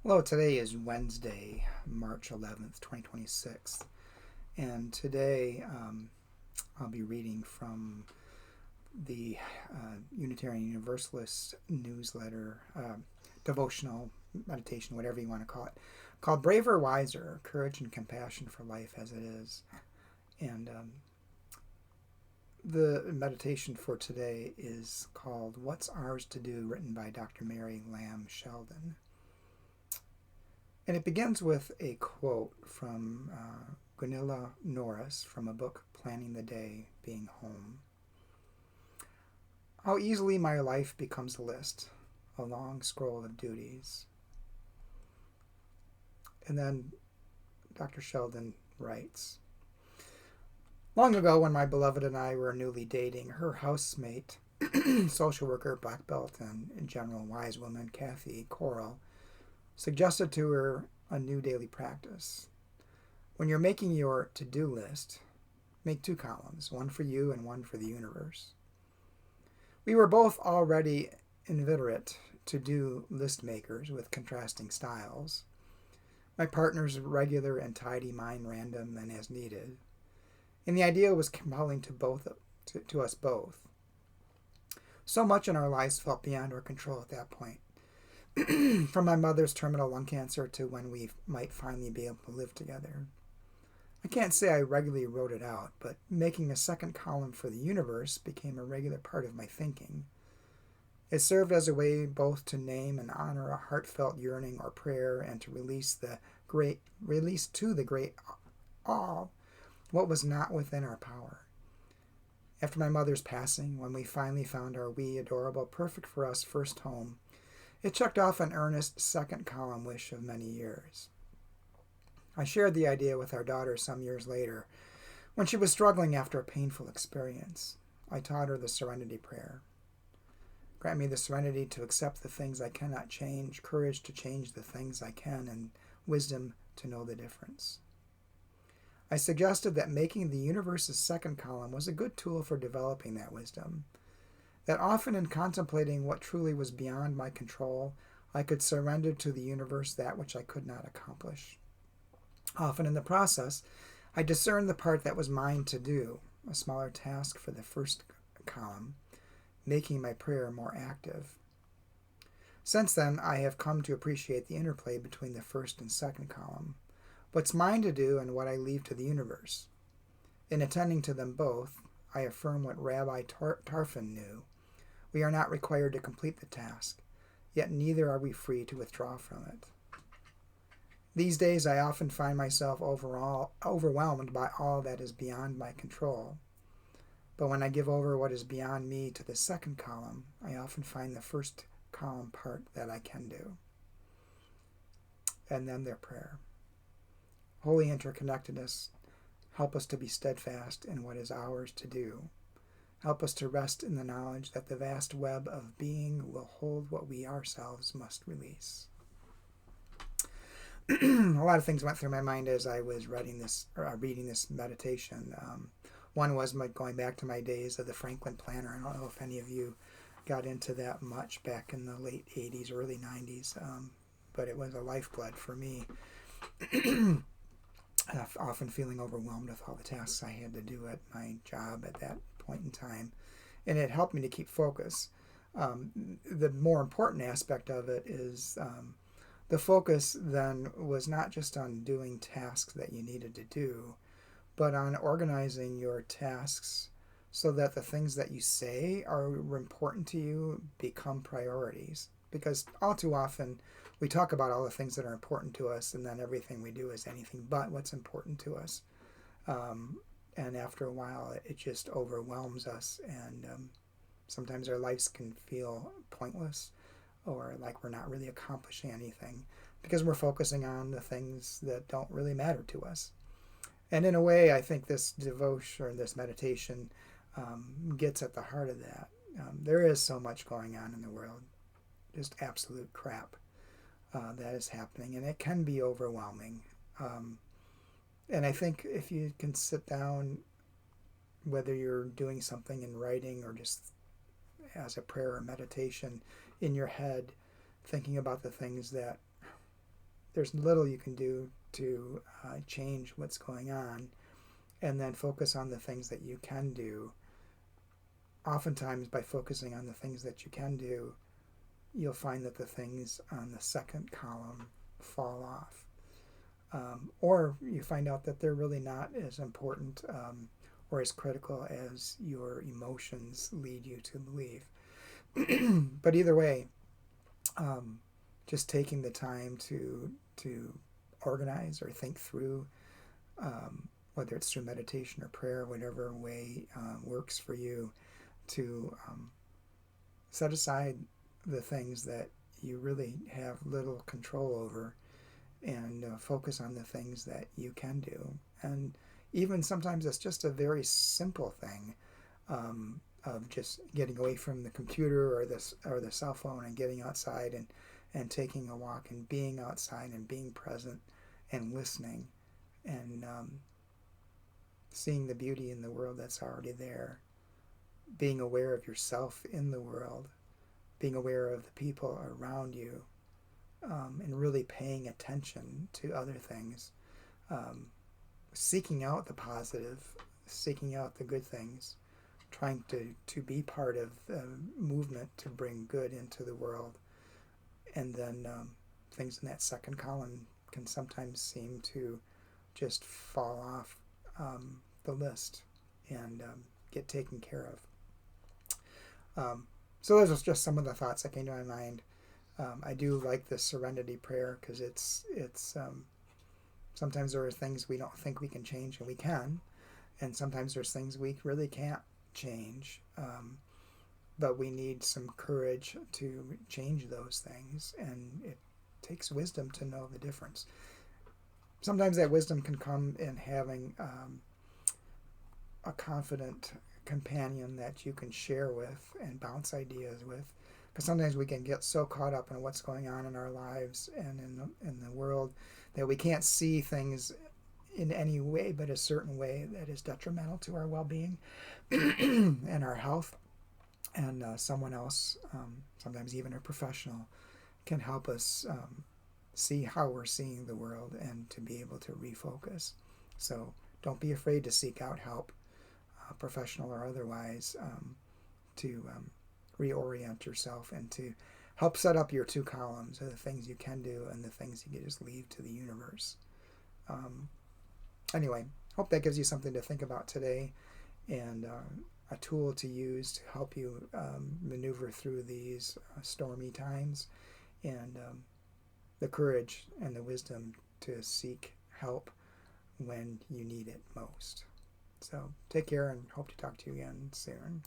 Hello, today is Wednesday, March 11th, 2026, and today I'll be reading from the Unitarian Universalist newsletter, devotional, meditation, whatever you want to call it, called Braver, Wiser, Courage and Compassion for Life as It Is. And the meditation for today is called What's Ours to Do, written by Dr. Mary Lamb Sheldon. And it begins with a quote from Gunilla Norris from a book, Planning the Day, Being Home. How easily my life becomes a list, a long scroll of duties. And then Dr. Sheldon writes, long ago when my beloved and I were newly dating, her housemate, social worker, black belt, and general wise woman, Kathy Coral, suggested to her a new daily practice. When you're making your to-do list, make two columns, one for you and one for the universe. We were both already inveterate to-do list makers with contrasting styles. My partner's regular and tidy, mine random and as needed. And the idea was compelling to us both. So much in our lives felt beyond our control at that point. From my mother's terminal lung cancer to when we might finally be able to live together. I can't say I regularly wrote it out, but making a second column for the universe became a regular part of my thinking. It served as a way both to name and honor a heartfelt yearning or prayer and to release to the great all what was not within our power. After my mother's passing, when we finally found our wee, adorable, perfect for us first home, it checked off an earnest second column wish of many years. I shared the idea with our daughter some years later, when she was struggling after a painful experience. I taught her the Serenity Prayer. Grant me the serenity to accept the things I cannot change, courage to change the things I can, and wisdom to know the difference. I suggested that making the universe's second column was a good tool for developing that wisdom. That often in contemplating what truly was beyond my control, I could surrender to the universe that which I could not accomplish. Often in the process, I discerned the part that was mine to do, a smaller task for the first column, making my prayer more active. Since then, I have come to appreciate the interplay between the first and second column, what's mine to do and what I leave to the universe. In attending to them both, I affirm what Rabbi Tarfon knew. We are not required to complete the task, yet neither are we free to withdraw from it. These days I often find myself overwhelmed by all that is beyond my control. But when I give over what is beyond me to the second column, I often find the first column part that I can do. And then their prayer. Holy interconnectedness, help us to be steadfast in what is ours to do. Help us to rest in the knowledge that the vast web of being will hold what we ourselves must release. A lot of things went through my mind as I was reading this meditation. One was going back to my days of the Franklin Planner. I don't know if any of you got into that much back in the late 80s, early 90s, but it was a lifeblood for me. Often feeling overwhelmed with all the tasks I had to do at my job at that point in time, and it helped me to keep focus. The more important aspect of it is the focus then was not just on doing tasks that you needed to do, but on organizing your tasks so that the things that you say are important to you become priorities. Because all too often we talk about all the things that are important to us, and then everything we do is anything but what's important to us. And after a while, it just overwhelms us, and sometimes our lives can feel pointless or like we're not really accomplishing anything because we're focusing on the things that don't really matter to us. And in a way, I think this devotion or this meditation gets at the heart of that. There is so much going on in the world, just absolute crap that is happening, and it can be overwhelming. And I think if you can sit down, whether you're doing something in writing or just as a prayer or meditation in your head, thinking about the things that there's little you can do to change what's going on, and then focus on the things that you can do. Oftentimes, by focusing on the things that you can do, you'll find that the things on the second column fall off. Or you find out that they're really not as important or as critical as your emotions lead you to believe. But either way, just taking the time to organize or think through, whether it's through meditation or prayer, whatever way works for you, to set aside the things that you really have little control over, and focus on the things that you can do. And even sometimes it's just a very simple thing, of just getting away from the computer or the cell phone and getting outside and taking a walk and being outside and being present and listening and seeing the beauty in the world that's already there, being aware of yourself in the world, being aware of the people around you, and really paying attention to other things, seeking out the positive, seeking out the good things, trying to be part of the movement to bring good into the world. And then things in that second column can sometimes seem to just fall off the list and get taken care of. So those are just some of the thoughts that came to my mind. I do like the serenity prayer because it's sometimes there are things we don't think we can change, and we can, and sometimes there's things we really can't change, but we need some courage to change those things, and it takes wisdom to know the difference. Sometimes that wisdom can come in having a confident companion that you can share with and bounce ideas with, because sometimes we can get so caught up in what's going on in our lives and in the world that we can't see things in any way but a certain way that is detrimental to our well-being and our health. And someone else, sometimes even a professional, can help us see how we're seeing the world and to be able to refocus. So don't be afraid to seek out help, professional or otherwise, to reorient yourself and to help set up your two columns of the things you can do and the things you can just leave to the universe. Anyway, hope that gives you something to think about today, and a tool to use to help you maneuver through these stormy times, and the courage and the wisdom to seek help when you need it most. So take care, and hope to talk to you again soon.